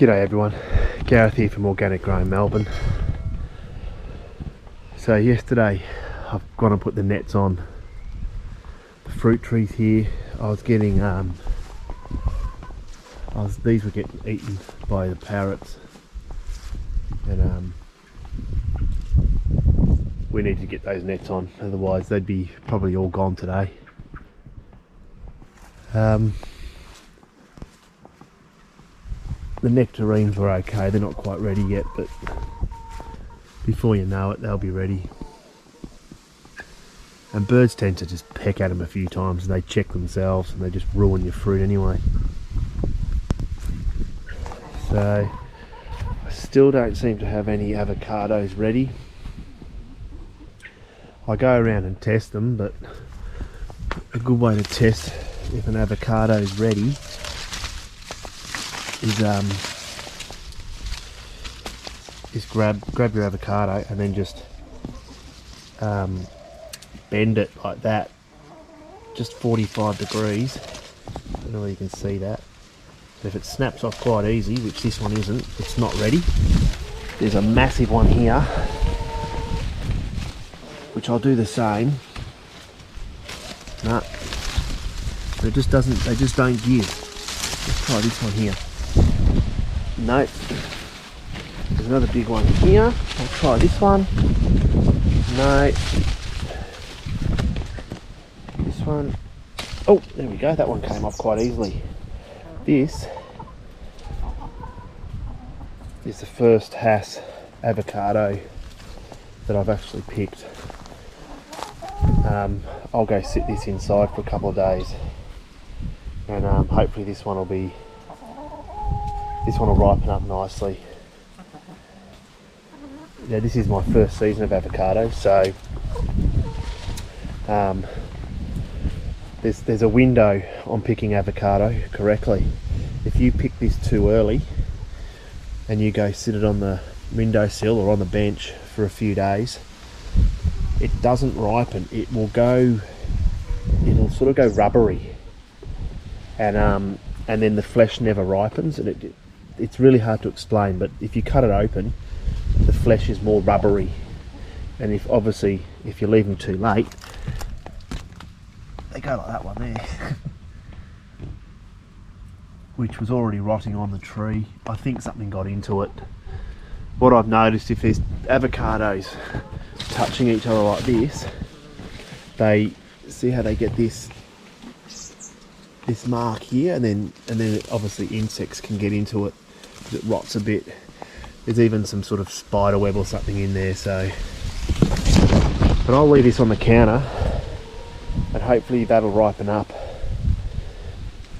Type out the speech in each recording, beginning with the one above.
G'day everyone, Gareth here from Organic Growing Melbourne. So yesterday I've gone and put the nets on the fruit trees here. I was getting these were getting eaten by the parrots, and we need to get those nets on, otherwise they'd be probably all gone today. The nectarines were okay, they're not quite ready yet, but before you know it they'll be ready. And birds tend to just peck at them a few times and they check themselves and they just ruin your fruit anyway. So I still don't seem to have any avocados ready. I go around and test them, but a good way to test if an avocado is ready is grab your avocado and then just bend it like that, just 45 degrees. I don't know whether you can see that. And if it snaps off quite easy, which this one isn't, it's not ready. There's a massive one here, which I'll do the same. No, but it just doesn't, they just don't give. Let's try this one here. No, there's another big one here. I'll try this one. No, this one. Oh, there we go, that one came off quite easily. This is the first Hass avocado that I've actually picked. I'll go sit this inside for a couple of days, and hopefully this one will ripen up nicely. Yeah, this is my first season of avocados, so there's a window on picking avocado correctly. If you pick this too early and you go sit it on the windowsill or on the bench for a few days, it doesn't ripen. It'll sort of go rubbery, and then the flesh never ripens, and it's really hard to explain, but if you cut it open, the flesh is more rubbery, and if you leave them too late, they go like that one there, which was already rotting on the tree. I think something got into it. What I've noticed, if there's avocados touching each other like this, they see how they get this mark here, and then obviously insects can get into it because it rots a bit. There's even some sort of spider web or something in there, so. But I'll leave this on the counter and hopefully that'll ripen up,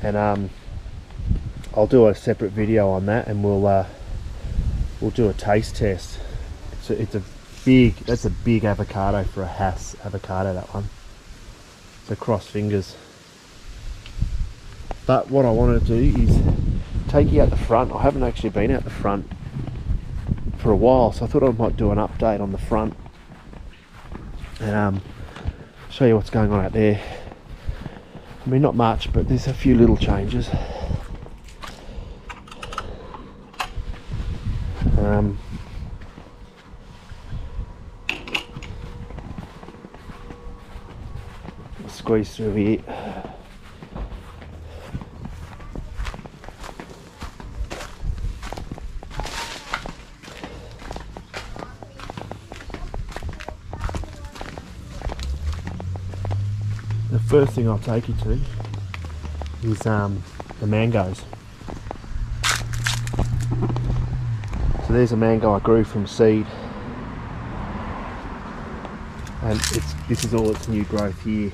and I'll do a separate video on that, and we'll do a taste test. That's a big avocado for a Hass avocado, that one. So cross fingers. But what I want to do is take you out the front. I haven't actually been out the front for a while, so I thought I might do an update on the front and show you what's going on out there. I mean, not much, but there's a few little changes. Squeeze through here. The first thing I'll take you to is the mangoes. So there's a mango I grew from seed, and this is all its new growth here.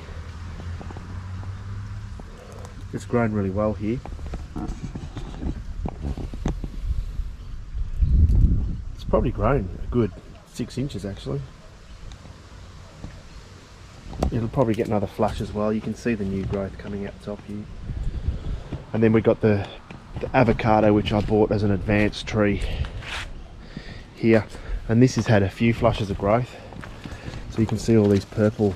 It's grown really well here. It's probably grown a good 6 inches actually. It'll probably get another flush as well. You can see the new growth coming out the top here. And then we got the avocado, which I bought as an advanced tree here, and this has had a few flushes of growth. So you can see all these purple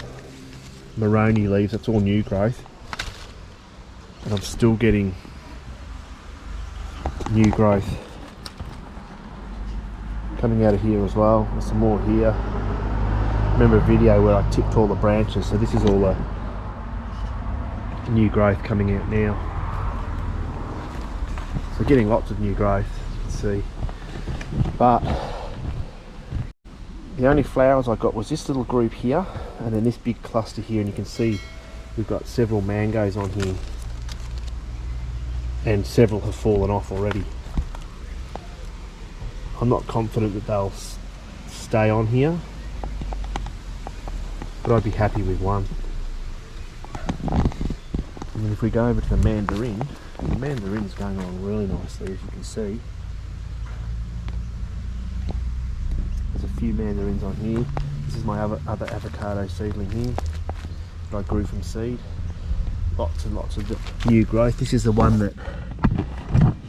maroni leaves. That's all new growth, and I'm still getting new growth coming out of here as well. There's some more here. Remember a video where I tipped all the branches, so this is all the new growth coming out now. So getting lots of new growth, you can see. But the only flowers I got was this little group here, and then this big cluster here, and you can see we've got several mangoes on here, and several have fallen off already. I'm not confident that they'll stay on here, but I'd be happy with one. And then if we go over to the mandarin's going along really nicely, as you can see. There's a few mandarins on here. This is my other avocado seedling here that I grew from seed. Lots and lots of new growth. This is the one that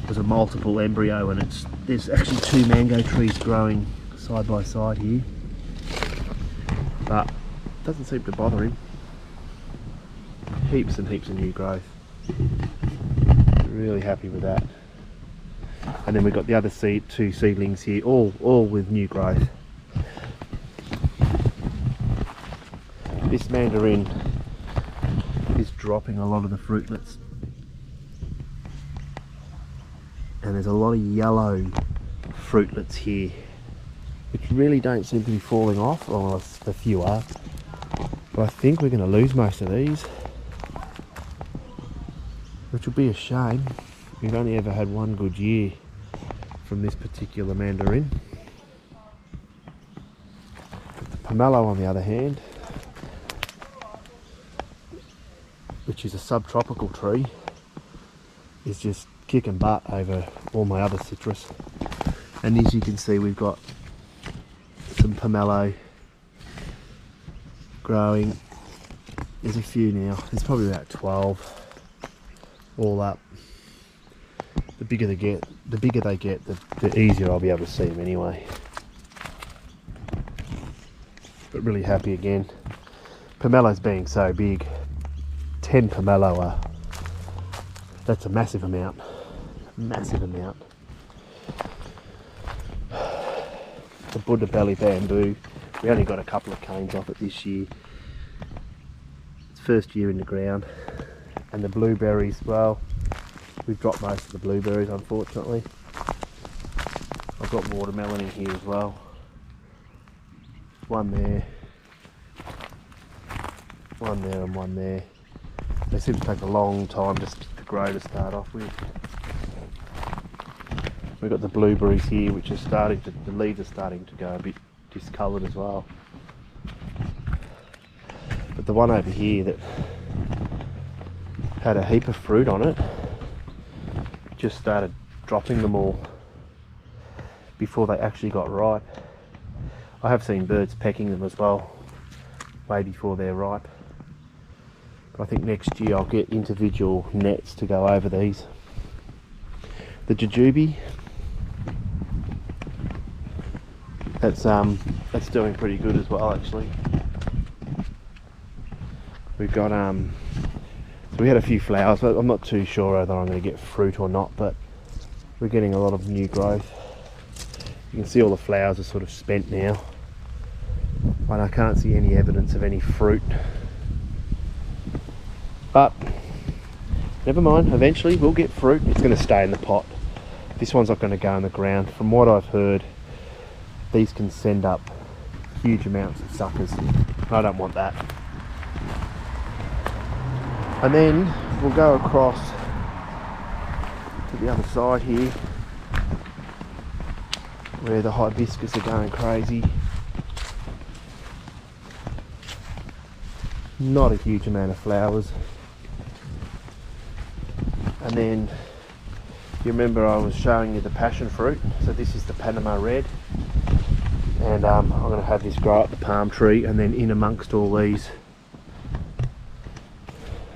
was a multiple embryo, and there's actually 2 mango trees growing side by side here, but it doesn't seem to bother him. Heaps and heaps of new growth. Really happy with that. And then we've got the other 2 seedlings here, all with new growth. This mandarin is dropping a lot of the fruitlets, and there's a lot of yellow fruitlets here which really don't seem to be falling off. Well, a few are, but I think we're going to lose most of these, which will be a shame. We've only ever had one good year from this particular mandarin. The pomelo, on the other hand, which is a subtropical tree, is just kicking butt over all my other citrus. And as you can see, we've got some pomelo growing. There's a few now. There's probably about 12 all up. The bigger they get, the easier I'll be able to see them anyway. But really happy again. Pomelos being so big, 10 pomelo that's a massive amount. Massive amount. The Buddha belly bamboo, we only got a couple of canes off it this year. It's first year in the ground. And the blueberries, well, we've dropped most of the blueberries, unfortunately. I've got watermelon in here as well. One there, and one there. They seem to take a long time just to grow to start off with. We've got the blueberries here, which are the leaves are starting to go a bit discoloured as well. But the one over here that had a heap of fruit on it just started dropping them all before they actually got ripe. I have seen birds pecking them as well, way before they're ripe. But I think next year I'll get individual nets to go over these. The jujube, that's doing pretty good as well, actually. We've got so we had a few flowers, but I'm not too sure whether I'm going to get fruit or not, but we're getting a lot of new growth. You can see all the flowers are sort of spent now, and I can't see any evidence of any fruit. But never mind, eventually we'll get fruit. It's going to stay in the pot. This one's not going to go in the ground. From what I've heard, these can send up huge amounts of suckers. I don't want that. And then we'll go across to the other side here, where the hibiscus are going crazy. Not a huge amount of flowers. And then you remember I was showing you the passion fruit, so this is the Panama Red, and I'm going to have this grow up the palm tree, and then in amongst all these,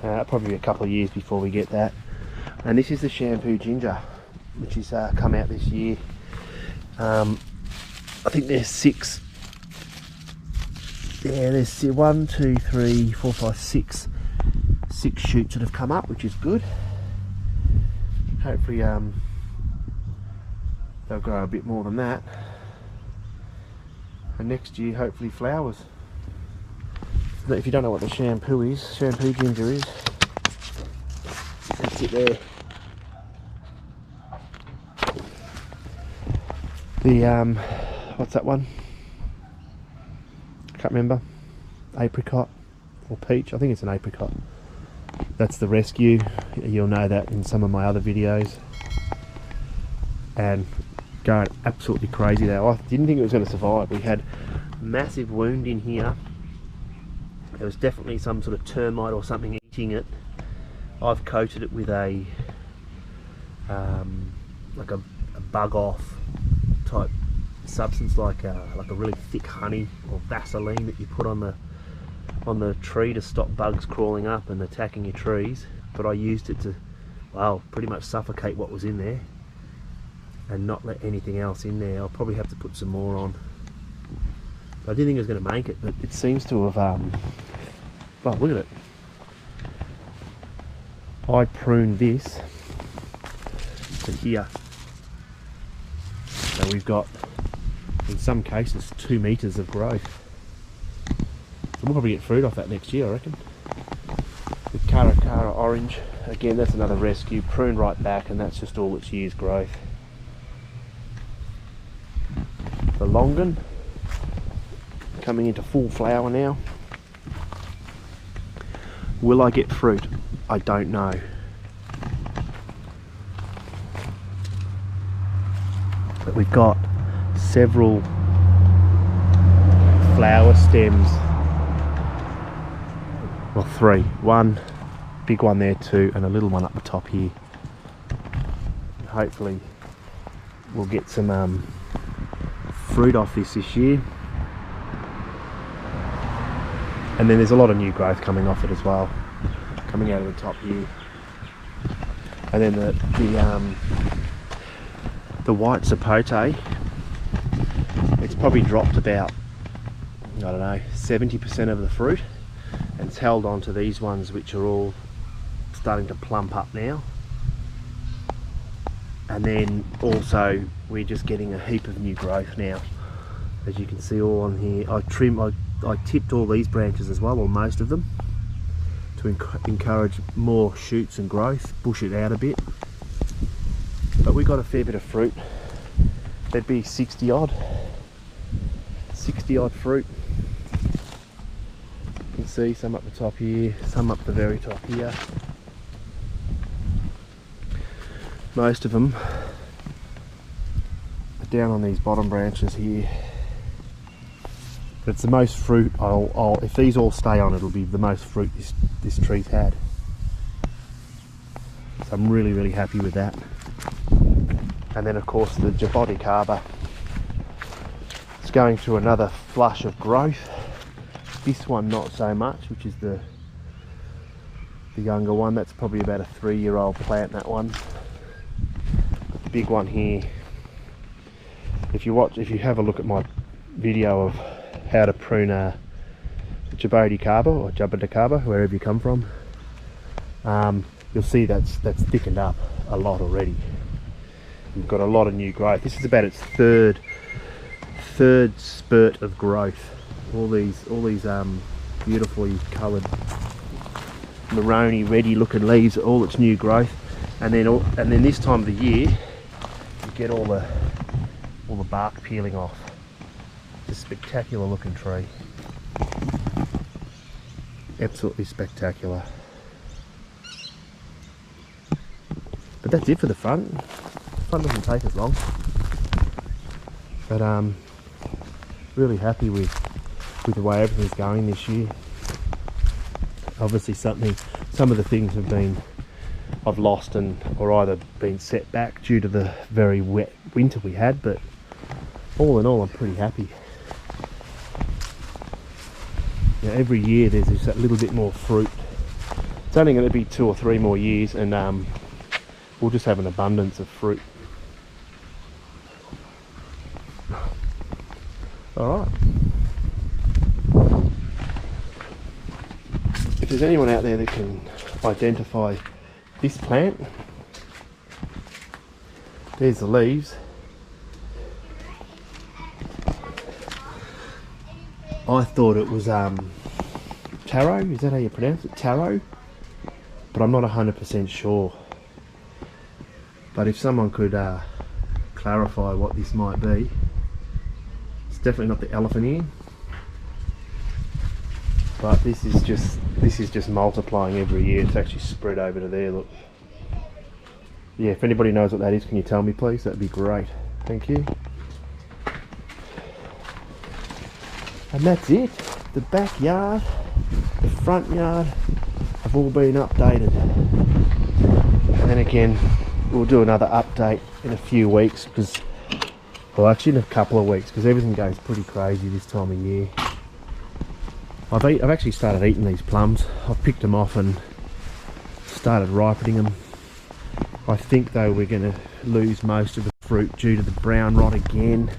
probably a couple of years before we get that. And this is the shampoo ginger, which has come out this year. I think there's 6. Yeah, there's 1, 2, 3, 4, 5, 6 shoots that have come up, which is good. Hopefully they'll grow a bit more than that. and next year hopefully flowers. If you don't know what the shampoo is, shampoo ginger is, that's it there. The what's that one? Can't remember. Apricot or peach? I think it's an apricot. That's the rescue. You'll know that in some of my other videos. And going absolutely crazy there. I didn't think it was going to survive. We had a massive wound in here. There was definitely some sort of termite or something eating it. I've coated it with a like a bug off type substance, like a really thick honey or Vaseline that you put on the tree to stop bugs crawling up and attacking your trees. But I used it to, well, pretty much suffocate what was in there and not let anything else in there. I'll probably have to put some more on. I didn't think it was going to make it, but it seems to have, well, look at it. I pruned this to here. So we've got, in some cases, 2 meters of growth. So we'll probably get fruit off that next year, I reckon. The Caracara orange, again, that's another rescue, pruned right back, and that's just all its year's growth. The longan, coming into full flower now. Will I get fruit? I don't know. But we've got several flower stems. Well, 3. One big one there, 2, and a little one up the top here. Hopefully we'll get some fruit off this year. And then there's a lot of new growth coming off it as well, coming out of the top here. And then the white sapote, it's probably dropped about, I don't know, 70% of the fruit, and it's held on to these ones which are all starting to plump up now. And then also we're just getting a heap of new growth now, as you can see all on here. I tipped all these branches as well, or most of them, to encourage more shoots and growth, bush it out a bit. But we got a fair bit of fruit. There'd be 60 odd fruit. You can see some up the top here, some up the very top here. Most of them are down on these bottom branches here. But it's the most fruit if these all stay on, it'll be the most fruit this tree's had. So I'm really, really happy with that. And then of course the Jaboticaba, it's going through another flush of growth. This one not so much, which is the younger one. That's probably about a 3-year-old plant, that one. But the big one here, if you have a look at my video of how to prune a Jaboticaba or Jaboticaba, wherever you come from, you'll see that's thickened up a lot already. We've got a lot of new growth. This is about its third spurt of growth. All these beautifully coloured maroni reddy looking leaves, all its new growth. And then this time of the year you get all the bark peeling off. It's a spectacular looking tree. Absolutely spectacular. But that's it for the front. The front doesn't take as long. But really happy with the way everything's going this year. Obviously some of the things I've lost or either been set back due to the very wet winter we had, but all in all I'm pretty happy. You know, every year there's just that little bit more fruit. It's only going to be 2 or 3 more years and we'll just have an abundance of fruit. Alright. If there's anyone out there that can identify this plant, there's the leaves. I thought it was taro. Is that how you pronounce it? Taro? But I'm not 100% sure. But if someone could clarify what this might be. It's definitely not the elephant ear. But this is just multiplying every year. It's actually spread over to there, look. Yeah, if anybody knows what that is, can you tell me please? That'd be great. Thank you. And that's it. The backyard, the front yard have all been updated. And then again, we'll do another update in a few weeks, because, well, actually in a couple of weeks, because everything goes pretty crazy this time of year. I've actually started eating these plums. I've picked them off and started ripening them. I think though we're going to lose most of the fruit due to the brown rot again.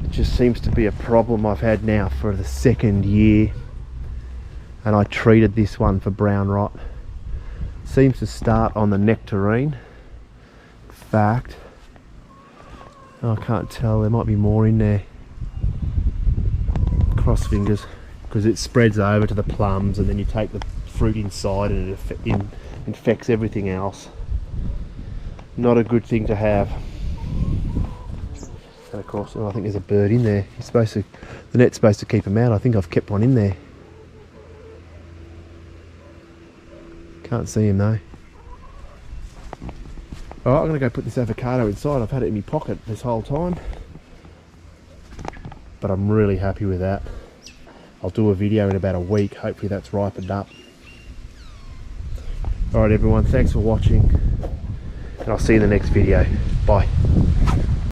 It just seems to be a problem I've had now for the second year, and I treated this one for brown rot. Seems to start on the nectarine. In fact, I can't tell, there might be more in there. Cross fingers, because it spreads over to the plums, and then you take the fruit inside and it infects everything else. Not a good thing to have. And of course, oh, I think there's a bird in there. You're supposed to, the net's supposed to keep them out. I think I've kept one in there. Can't see him though. Alright, I'm going to go put this avocado inside. I've had it in my pocket this whole time. But I'm really happy with that. I'll do a video in about a week. Hopefully that's ripened up. Alright everyone, thanks for watching. And I'll see you in the next video. Bye.